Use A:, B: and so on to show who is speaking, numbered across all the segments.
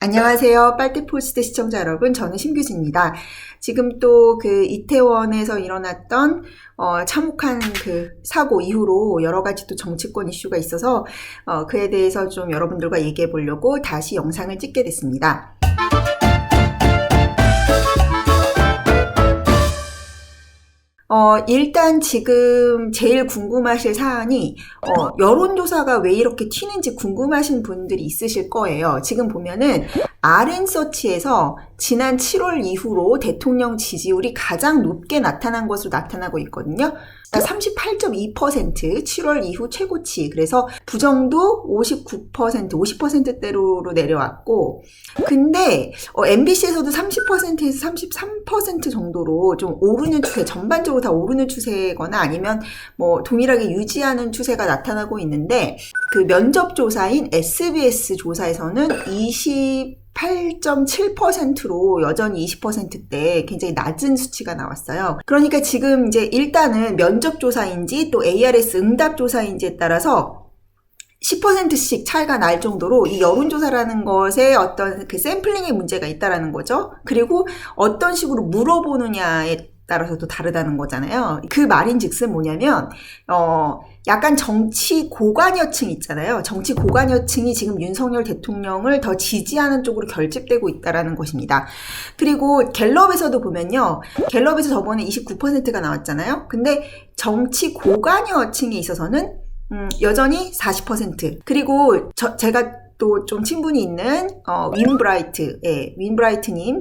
A: 안녕하세요. 빨대포스트 시청자 여러분, 저는 신규진입니다. 지금 또 이태원에서 일어났던 참혹한 사고 이후로 여러 가지 또 정치권 이슈가 있어서 그에 대해서 좀 여러분들과 얘기해 보려고 다시 영상을 찍게 됐습니다. 일단 지금 제일 궁금하실 사안이 여론조사가 왜 이렇게 튀는지 궁금하신 분들이 있으실 거예요. 지금 보면은 RN서치에서 지난 7월 이후로 대통령 지지율이 가장 높게 나타난 것으로 나타나고 있거든요. 38.2% 7월 이후 최고치. 그래서 부정도 59%, 50%대로 내려왔고, 근데 MBC에서도 30%에서 33% 정도로 좀 오르는 추세, 전반적으로 다 오르는 추세거나 아니면 뭐 동일하게 유지하는 추세가 나타나고 있는데, 그 면접 조사인 SBS 조사에서는 28.7%로 여전히 20%대 굉장히 낮은 수치가 나왔어요. 그러니까 지금 이제 일단은 면접조사인지 또 ARS 응답조사인지에 따라서 10%씩 차이가 날 정도로 이 여론조사라는 것에 어떤 샘플링의 문제가 있다라는 거죠. 그리고 어떤 식으로 물어보느냐에 따라서도 다르다는 거잖아요. 그 말인즉슨 뭐냐면 약간 정치 고관여층 있잖아요. 정치 고관여층이 지금 윤석열 대통령을 더 지지하는 쪽으로 결집되고 있다라는 것입니다. 그리고 갤럽에서도 보면요. 갤럽에서 저번에 29%가 나왔잖아요. 근데 정치 고관여층에 있어서는 여전히 40%. 그리고 제가 또 좀 친분이 있는 윈브라이트님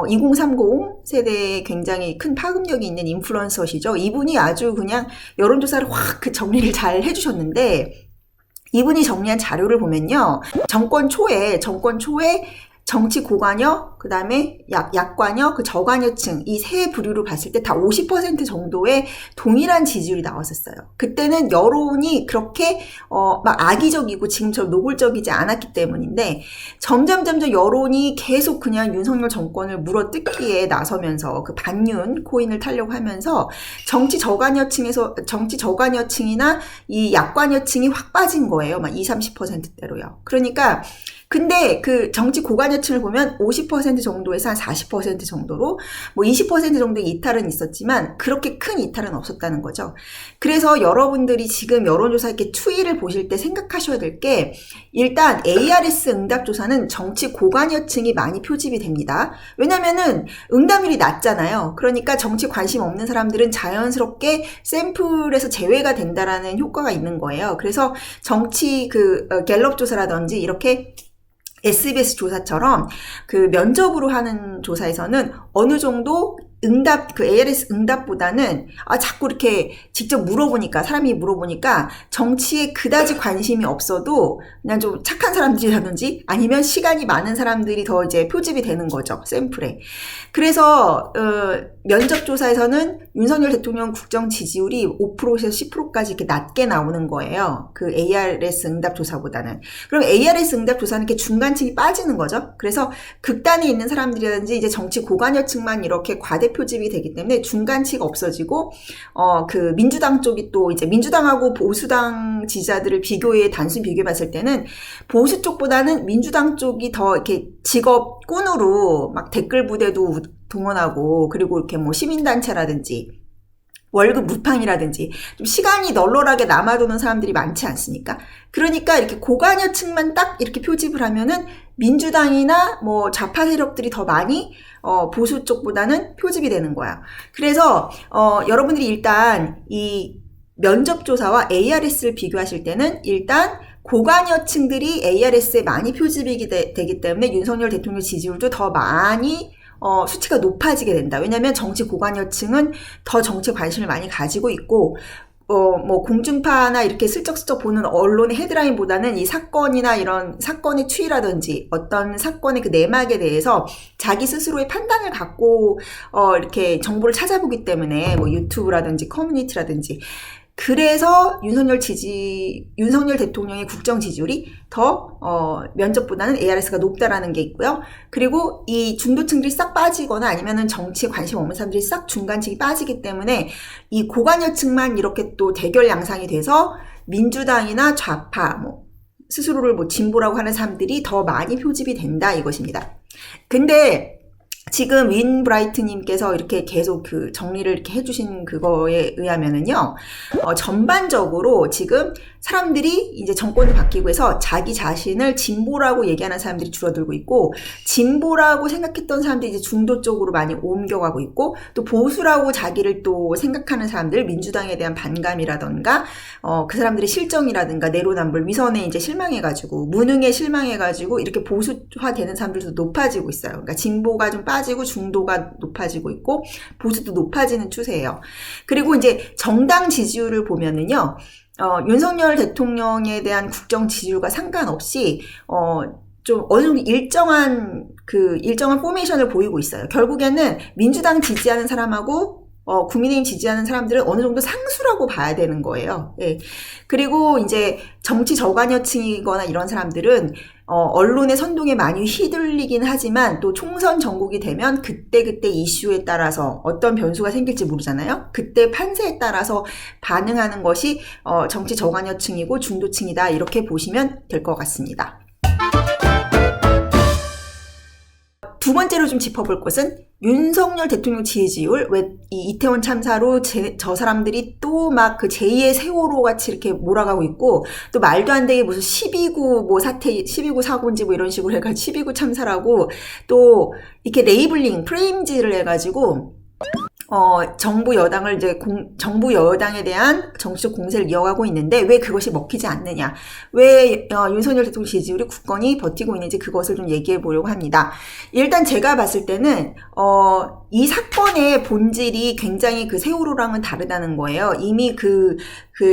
A: 2030 세대에 굉장히 큰 파급력이 있는 인플루언서시죠. 이분이 아주 그냥 여론조사를 확 정리를 잘 해주셨는데, 이분이 정리한 자료를 보면요, 정권 초에 정치 고관여, 그 다음에 약관여, 저관여층 이 세 부류로 봤을 때 다 50% 정도의 동일한 지지율이 나왔었어요. 그때는 여론이 그렇게 막 악의적이고 지금처럼 노골적이지 않았기 때문인데, 점점 여론이 계속 그냥 윤석열 정권을 물어뜯기에 나서면서 그 반윤 코인을 타려고 하면서 정치 저관여층이나 이 약관여층이 확 빠진 거예요. 막 20-30%대로요. 그러니까 근데 그 정치 고관여층을 보면 50% 정도에서 한 40% 정도로 뭐 20% 정도의 이탈은 있었지만 그렇게 큰 이탈은 없었다는 거죠. 그래서 여러분들이 지금 여론조사 이렇게 추이를 보실 때 생각하셔야 될 게, 일단 ARS 응답조사는 정치 고관여층이 많이 표집이 됩니다. 왜냐면은 응답률이 낮잖아요. 그러니까 정치 관심 없는 사람들은 자연스럽게 샘플에서 제외가 된다라는 효과가 있는 거예요. 그래서 정치 갤럽 조사라든지 이렇게 SBS 조사처럼 그 면접으로 하는 조사에서는 어느 정도 ARS 응답보다는 자꾸 이렇게 직접 사람이 물어보니까 정치에 그다지 관심이 없어도 그냥 좀 착한 사람들이라든지 아니면 시간이 많은 사람들이 더 이제 표집이 되는 거죠, 샘플에. 그래서 면접조사에서는 윤석열 대통령 국정 지지율이 5%에서 10%까지 이렇게 낮게 나오는 거예요. 그 ARS 응답조사보다는. 그럼 ARS 응답조사는 이렇게 중간층이 빠지는 거죠. 그래서 극단에 있는 사람들이라든지 이제 정치 고관여층만 이렇게 과대 표집이 되기 때문에 중간치가 없어지고, 민주당 쪽이 또 이제 민주당하고 보수당 지지자들을 단순 비교해 봤을 때는 보수 쪽보다는 민주당 쪽이 더 이렇게 직업군으로 막 댓글 부대도 동원하고, 그리고 이렇게 뭐 시민단체라든지 월급 무팡이라든지 좀 시간이 널널하게 남아도는 사람들이 많지 않습니까? 그러니까 이렇게 고관여층만 딱 이렇게 표집을 하면은 민주당이나 뭐 좌파 세력들이 더 많이 보수 쪽보다는 표집이 되는 거야. 그래서 여러분들이 일단 이 면접조사와 ARS를 비교하실 때는 일단 고관여층들이 ARS에 많이 표집이 되기 때문에 윤석열 대통령 지지율도 더 많이 수치가 높아지게 된다. 왜냐하면 정치 고관여층은 더 정치에 관심을 많이 가지고 있고, 뭐 공중파나 이렇게 슬쩍슬쩍 보는 언론의 헤드라인보다는 이 사건이나 이런 사건의 추이라든지 어떤 사건의 그 내막에 대해서 자기 스스로의 판단을 갖고 이렇게 정보를 찾아보기 때문에 뭐 유튜브라든지 커뮤니티라든지, 그래서 윤석열 대통령의 국정 지지율이 더 면접보다는 ARS가 높다라는 게 있고요. 그리고 이 중도층들이 싹 빠지거나 아니면은 정치에 관심 없는 사람들이 싹 중간층이 빠지기 때문에 이 고관여층만 이렇게 또 대결 양상이 돼서 민주당이나 좌파, 스스로를 뭐 진보라고 하는 사람들이 더 많이 표집이 된다 이것입니다. 근데 지금 윈 브라이트님께서 이렇게 계속 그 정리를 이렇게 해주신 그거에 의하면은요, 전반적으로 지금 사람들이 이제 정권이 바뀌고 해서 자기 자신을 진보라고 얘기하는 사람들이 줄어들고 있고, 진보라고 생각했던 사람들이 이제 중도 쪽으로 많이 옮겨가고 있고, 또 보수라고 자기를 또 생각하는 사람들, 민주당에 대한 반감이라던가, 그 사람들의 실정이라든가, 내로남불, 위선에 이제 실망해가지고, 무능에 실망해가지고, 이렇게 보수화되는 사람들도 높아지고 있어요. 그러니까 진보가 좀 빠지고, 중도가 높아지고 있고, 보수도 높아지는 추세예요. 그리고 이제 정당 지지율을 보면은요, 윤석열 대통령에 대한 국정 지지율과 상관없이, 좀 어느 정도 일정한 포메이션을 보이고 있어요. 결국에는 민주당 지지하는 사람하고, 국민의힘 지지하는 사람들은 어느 정도 상수라고 봐야 되는 거예요. 예. 그리고 이제 정치 저관여층이거나 이런 사람들은, 언론의 선동에 많이 휘둘리긴 하지만 또 총선 전국이 되면 그때그때 이슈에 따라서 어떤 변수가 생길지 모르잖아요. 그때 판세에 따라서 반응하는 것이 정치 저관여층이고 중도층이다 이렇게 보시면 될 것 같습니다. 두 번째로 좀 짚어볼 것은 윤석열 대통령 지지율, 왜 이 이태원 참사로 저 사람들이 또 막 그 제2의 세월호 같이 이렇게 몰아가고 있고, 또 말도 안 되게 무슨 12구 뭐 사태, 12구 사고인지 뭐 이런 식으로 해가지고 12구 참사라고 또 이렇게 레이블링, 프레임질을 해가지고 정부 여당을 이제 정부 여당에 대한 정치적 공세를 이어가고 있는데 왜 그것이 먹히지 않느냐, 왜 윤석열 대통령 지지율이 굳건히 버티고 있는지 그것을 좀 얘기해 보려고 합니다. 일단 제가 봤을 때는 이 사건의 본질이 굉장히 그 세월호랑은 다르다는 거예요. 이미 그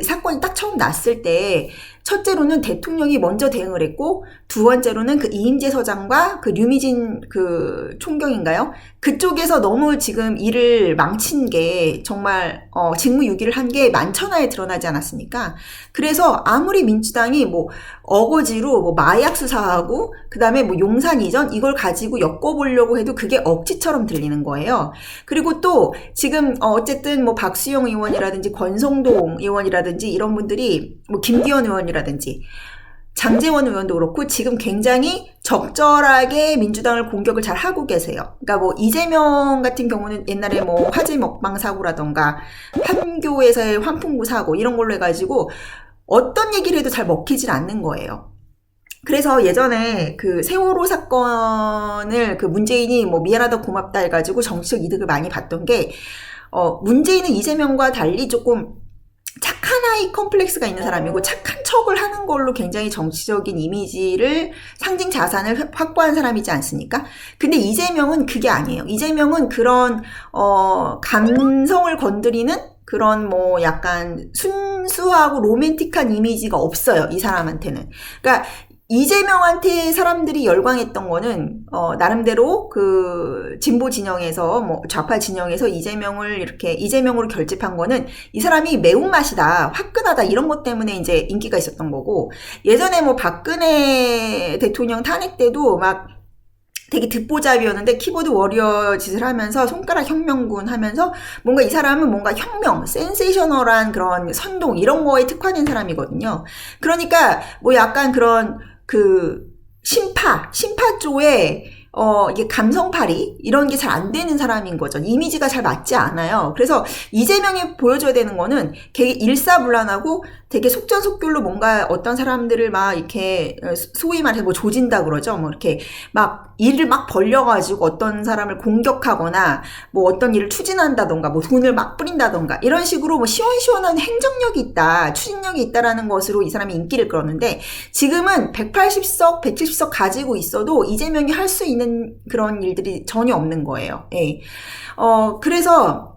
A: 사건이 딱 처음 났을 때 첫째로는 대통령이 먼저 대응을 했고, 두 번째로는 그 이임재 서장과 그 류미진 그 총경인가요? 그쪽에서 너무 지금 일을 망친 게 정말 직무유기를 한 게 만천하에 드러나지 않았습니까? 그래서 아무리 민주당이 뭐 어거지로 뭐 마약 수사하고 그다음에 뭐 용산 이전 이걸 가지고 엮어보려고 해도 그게 억지처럼 들리는 거예요. 그리고 또 지금 어쨌든 뭐 박수영 의원이라든지 권성동 의원이라든지 이런 분들이 뭐 김기현 의원이라든지 장제원 의원도 그렇고 지금 굉장히 적절하게 민주당을 공격을 잘 하고 계세요. 그러니까 뭐 이재명 같은 경우는 옛날에 뭐 화재 먹방 사고라던가 판교에서의 환풍구 사고 이런 걸로 해가지고 어떤 얘기를 해도 잘 먹히질 않는 거예요. 그래서 예전에 그 세월호 사건을 그 문재인이 뭐 미안하다 고맙다 해가지고 정치적 이득을 많이 봤던 게, 문재인은 이재명과 달리 조금 착한 아이 컴플렉스가 있는 사람이고 착한 척을 하는 걸로 굉장히 정치적인 이미지를, 상징 자산을 확보한 사람이지 않습니까? 근데 이재명은 그게 아니에요. 이재명은 그런 감성을 건드리는 그런 뭐 약간 순수하고 로맨틱한 이미지가 없어요. 이 사람한테는. 그러니까 이재명한테 사람들이 열광했던 거는 나름대로 그 진보 진영에서 뭐 좌파 진영에서 이재명으로 결집한 거는 이 사람이 매운맛이다, 화끈하다 이런 것 때문에 이제 인기가 있었던 거고, 예전에 뭐 박근혜 대통령 탄핵 때도 막 되게 듣보잡이었는데 키보드 워리어 짓을 하면서 손가락 혁명군 하면서 뭔가 이 사람은 뭔가 혁명, 센세이셔널한 그런 선동 이런 거에 특화된 사람이거든요. 그러니까 뭐 약간 그런 그 신파 쪽에 이게 감성팔이 이런 게 잘 안 되는 사람인 거죠. 이미지가 잘 맞지 않아요. 그래서 이재명이 보여줘야 되는 거는 되게 일사불란하고 되게 속전속결로 뭔가 어떤 사람들을 막 이렇게 소위 말해서 뭐 조진다 그러죠. 뭐 이렇게 막 일을 막 벌려가지고 어떤 사람을 공격하거나 뭐 어떤 일을 추진한다던가 뭐 돈을 막 뿌린다던가 이런 식으로 뭐 시원시원한 행정력이 있다, 추진력이 있다라는 것으로 이 사람이 인기를 끌었는데, 지금은 180석, 170석 가지고 있어도 이재명이 할 수 있는 그런 일들이 전혀 없는 거예요. 예. 그래서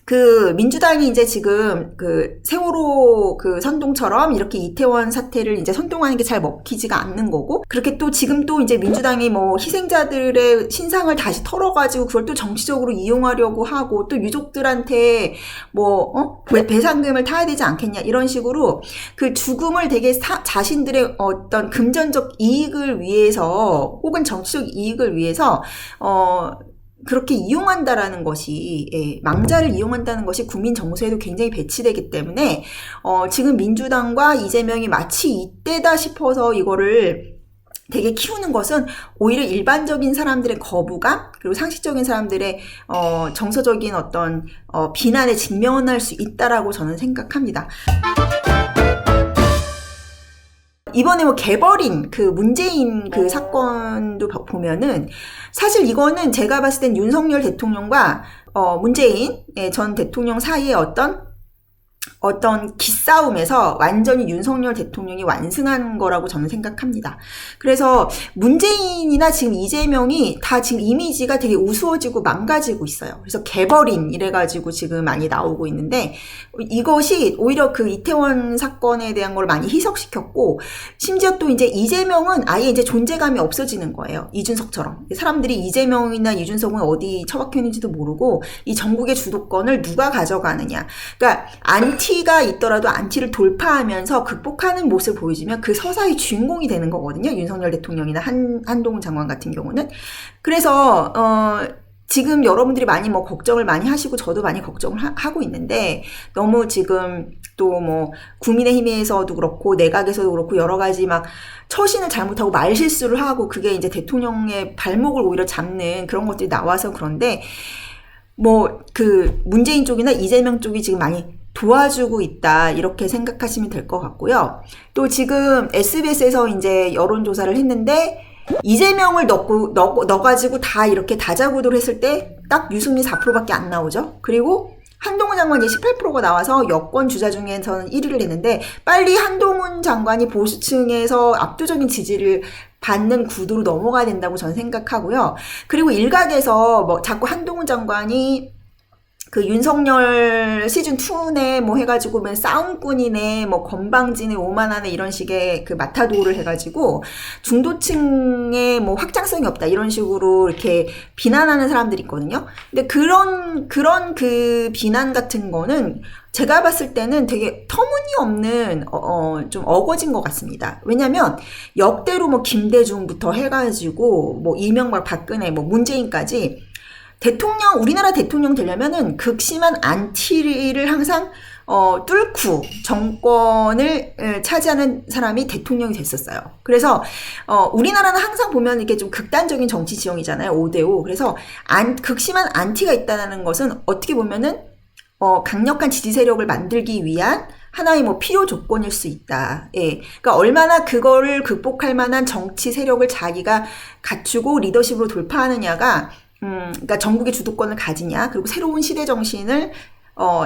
A: 그 민주당이 이제 지금 그 세월호 그 선동처럼 이렇게 이태원 사태를 이제 선동하는 게 잘 먹히지가 않는 거고, 그렇게 또 지금 또 이제 민주당이 뭐 희생자들의 신상을 다시 털어가지고 그걸 또 정치적으로 이용하려고 하고, 또 유족들한테 뭐 배상금을 타야 되지 않겠냐 이런 식으로 그 죽음을 되게 자신들의 어떤 금전적 이익을 위해서 혹은 정치적 이익을 위해서 그렇게 이용한다라는 것이, 예, 망자를 이용한다는 것이 국민 정서에도 굉장히 배치되기 때문에 지금 민주당과 이재명이 마치 이때다 싶어서 이거를 되게 키우는 것은 오히려 일반적인 사람들의 거부감, 그리고 상식적인 사람들의 정서적인 어떤 비난에 직면할 수 있다라고 저는 생각합니다. 이번에 뭐 개벌인 그 문재인 그 사건도 보면은 사실 이거는 제가 봤을 땐 윤석열 대통령과 문재인 전 대통령 사이에 어떤 기싸움에서 완전히 윤석열 대통령이 완승한 거라고 저는 생각합니다. 그래서 문재인이나 지금 이재명이 다 지금 이미지가 되게 우스워지고 망가지고 있어요. 그래서 개벌인 이래가지고 지금 많이 나오고 있는데 이것이 오히려 그 이태원 사건에 대한 걸 많이 희석시켰고 심지어 또 이제 이재명은 아예 이제 존재감이 없어지는 거예요. 이준석처럼. 사람들이 이재명이나 이준석은 어디 처박혀 있는지도 모르고 이 전국의 주도권을 누가 가져가느냐. 그러니까 안티가 있더라도 안티를 돌파하면서 극복하는 모습을 보여주면 그 서사의 주인공이 되는 거거든요. 윤석열 대통령이나 한동훈 장관 같은 경우는. 그래서 지금 여러분들이 많이 뭐 걱정을 많이 하시고 저도 많이 걱정을 하고 있는데 너무 지금 또 뭐 국민의힘에서도 그렇고 내각에서도 그렇고 여러 가지 막 처신을 잘못하고 말실수를 하고 그게 이제 대통령의 발목을 오히려 잡는 그런 것들이 나와서 그런데 뭐 그 문재인 쪽이나 이재명 쪽이 지금 많이 도와주고 있다 이렇게 생각하시면 될 것 같고요. 또 지금 SBS에서 이제 여론조사를 했는데 이재명을 넣어가지고 다 이렇게 다자구도를 했을 때 딱 유승민 4%밖에 안 나오죠. 그리고 한동훈 장관이 18%가 나와서 여권 주자 중에서는 1위를 했는데 빨리 한동훈 장관이 보수층에서 압도적인 지지를 받는 구도로 넘어가야 된다고 저는 생각하고요. 그리고 일각에서 뭐 자꾸 한동훈 장관이 그 윤석열 시즌2네 뭐 해가지고 뭐 싸움꾼이네 뭐 건방지네 오만하네 이런 식의 그 마타도를 해가지고 중도층에 뭐 확장성이 없다 이런 식으로 이렇게 비난하는 사람들이 있거든요. 근데 그런 그 비난 같은 거는 제가 봤을 때는 되게 터무니없는 좀 어거진 것 같습니다. 왜냐면 역대로 뭐 김대중부터 해가지고 뭐 이명박 박근혜 뭐 문재인까지 우리나라 대통령 되려면은 극심한 안티를 항상 뚫고 정권을 차지하는 사람이 대통령이 됐었어요. 그래서 우리나라는 항상 보면 이렇게 좀 극단적인 정치 지형이잖아요. 5대5. 그래서 극심한 안티가 있다는 것은 어떻게 보면은 강력한 지지 세력을 만들기 위한 하나의 뭐 필요 조건일 수 있다. 예. 그러니까 얼마나 그거를 극복할 만한 정치 세력을 자기가 갖추고 리더십으로 돌파하느냐가 그러니까 전국의 주도권을 가지냐, 그리고 새로운 시대 정신을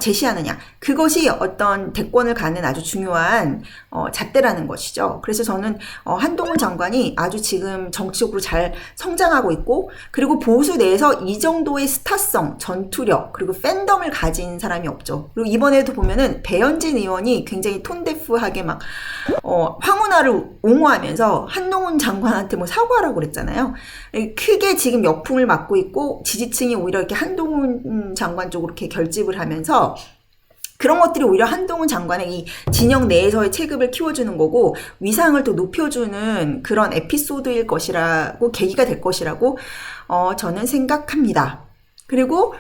A: 제시하느냐. 그것이 어떤 대권을 가는 아주 중요한 잣대라는 것이죠. 그래서 저는 한동훈 장관이 아주 지금 정치적으로 잘 성장하고 있고 그리고 보수 내에서 이 정도의 스타성, 전투력 그리고 팬덤을 가진 사람이 없죠. 그리고 이번에도 보면은 배현진 의원이 굉장히 톤데프하게 막 황운하를 옹호하면서 한동훈 장관한테 뭐 사과하라고 그랬잖아요. 크게 지금 역풍을 맞고 있고 지지층이 오히려 이렇게 한동훈 장관 쪽으로 이렇게 결집을 하면서 그런 것들이 오히려 한동훈 장관의 이 진영 내에서의 체급을 키워주는 거고 위상을 또 높여주는 그런 에피소드일 것이라고 계기가 될 것이라고 저는 생각합니다. 그리고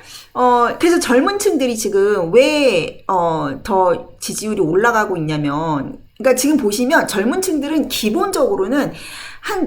A: 그래서 젊은 층들이 지금 왜 더 지지율이 올라가고 있냐면 그러니까 지금 보시면 젊은 층들은 기본적으로는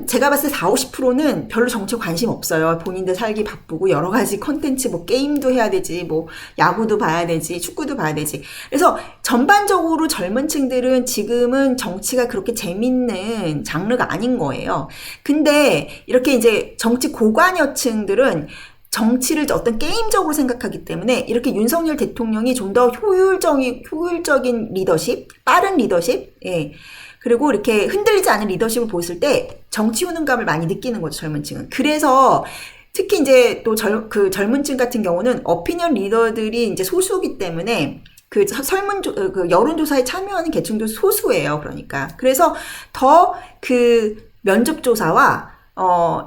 A: 제가 봤을 때 40~50%는 별로 정치에 관심 없어요. 본인들 살기 바쁘고 여러 가지 컨텐츠 뭐 게임도 해야 되지 뭐 야구도 봐야 되지 축구도 봐야 되지. 그래서 전반적으로 젊은 층들은 지금은 정치가 그렇게 재밌는 장르가 아닌 거예요. 근데 이렇게 이제 정치 고관여층들은 정치를 어떤 게임적으로 생각하기 때문에 이렇게 윤석열 대통령이 좀 더 효율적인 리더십, 빠른 리더십, 예. 그리고 이렇게 흔들리지 않은 리더십을 보였을 때 정치 효능감을 많이 느끼는 거죠, 젊은 층은. 그래서 특히 이제 또 그 젊은 층 같은 경우는 어피니언 리더들이 이제 소수이기 때문에 그 여론조사에 참여하는 계층도 소수예요, 그러니까. 그래서 더 그 면접조사와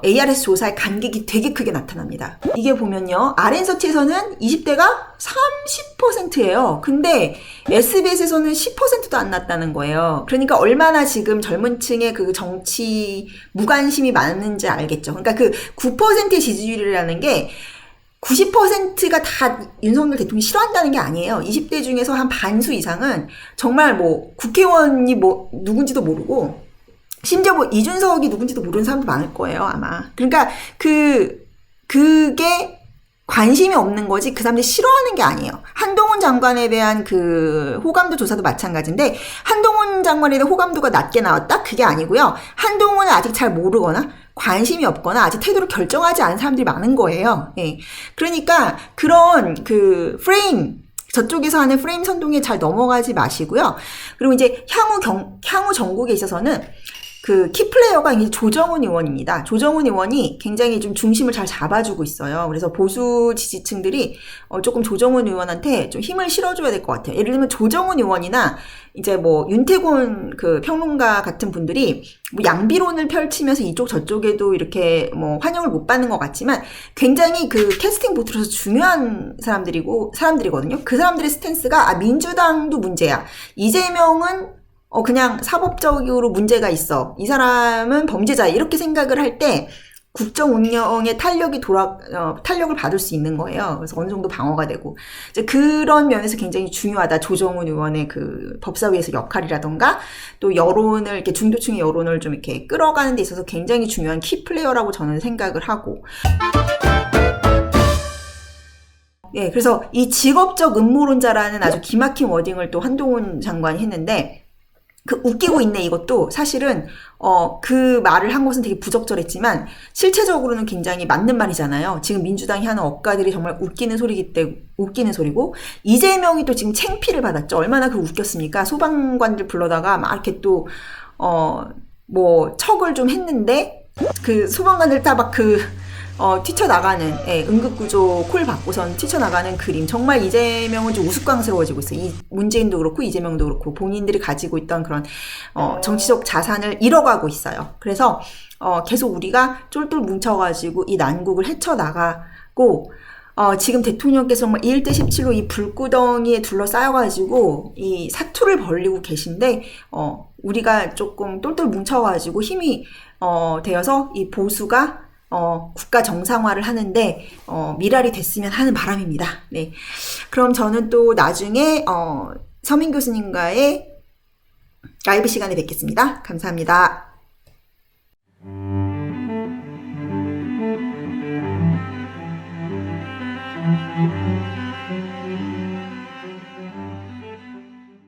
A: ARS 조사의 간격이 되게 크게 나타납니다. 이게 보면요. RN서치에서는 20대가 30%예요. 근데 SBS에서는 10%도 안 났다는 거예요. 그러니까 얼마나 지금 젊은 층의 그 정치 무관심이 많은지 알겠죠. 그러니까 그 9%의 지지율이라는 게 90%가 다 윤석열 대통령이 싫어한다는 게 아니에요. 20대 중에서 한 반수 이상은 정말 뭐 국회의원이 뭐 누군지도 모르고 심지어 뭐 이준석이 누군지도 모르는 사람도 많을 거예요, 아마. 그러니까 그게 관심이 없는 거지 그 사람들이 싫어하는 게 아니에요. 한동훈 장관에 대한 그 호감도 조사도 마찬가지인데 한동훈 장관에 대한 호감도가 낮게 나왔다? 그게 아니고요. 한동훈을 아직 잘 모르거나 관심이 없거나 아직 태도를 결정하지 않은 사람들이 많은 거예요. 예. 그러니까 그런 그 프레임 저쪽에서 하는 프레임 선동에 잘 넘어가지 마시고요. 그리고 이제 향후 정국에 있어서는 그 키플레이어가 이제 조정훈 의원입니다. 조정훈 의원이 굉장히 좀 중심을 잘 잡아주고 있어요. 그래서 보수 지지층들이 조금 조정훈 의원한테 좀 힘을 실어줘야 될 것 같아요. 예를 들면 조정훈 의원이나 이제 뭐 윤태곤 그 평론가 같은 분들이 뭐 양비론을 펼치면서 이쪽 저쪽에도 이렇게 뭐 환영을 못 받는 것 같지만 굉장히 그 캐스팅 보트로서 중요한 사람들이거든요. 그 사람들의 스탠스가 민주당도 문제야. 이재명은 그냥 사법적으로 문제가 있어. 이 사람은 범죄자. 이렇게 생각을 할 때 국정 운영의 탄력을 받을 수 있는 거예요. 그래서 어느 정도 방어가 되고. 이제 그런 면에서 굉장히 중요하다. 조정훈 의원의 그 법사위에서 역할이라던가 또 여론을, 이렇게 중도층의 여론을 좀 이렇게 끌어가는 데 있어서 굉장히 중요한 키플레이어라고 저는 생각을 하고. 예, 그래서 이 직업적 음모론자라는 아주 기막힌 워딩을 또 한동훈 장관이 했는데, 그 웃기고 있네 이것도 사실은 그 말을 한 것은 되게 부적절했지만 실체적으로는 굉장히 맞는 말이잖아요. 지금 민주당이 하는 억가들이 정말 웃기는 소리고 이재명이 또 지금 창피를 받았죠. 얼마나 그 웃겼습니까? 소방관들 불러다가 막 이렇게 또 뭐 척을 좀 했는데 그 소방관들 다 막 뛰쳐나가는, 응급구조 콜 받고선 뛰쳐나가는 그림. 정말 이재명은 좀 우스꽝스러워지고 있어요. 문재인도 그렇고 이재명도 그렇고 본인들이 가지고 있던 그런 정치적 자산을 잃어가고 있어요. 그래서 계속 우리가 쫄쫄 뭉쳐가지고 이 난국을 헤쳐나가고 지금 대통령께서 정말 1대 17로 이 불구덩이에 둘러싸여가지고 이 사투를 벌리고 계신데 우리가 조금 똘똘 뭉쳐가지고 힘이 되어서 이 보수가 국가 정상화를 하는데 미랄이 됐으면 하는 바람입니다. 네, 그럼 저는 또 나중에 서민 교수님과의 라이브 시간에 뵙겠습니다. 감사합니다.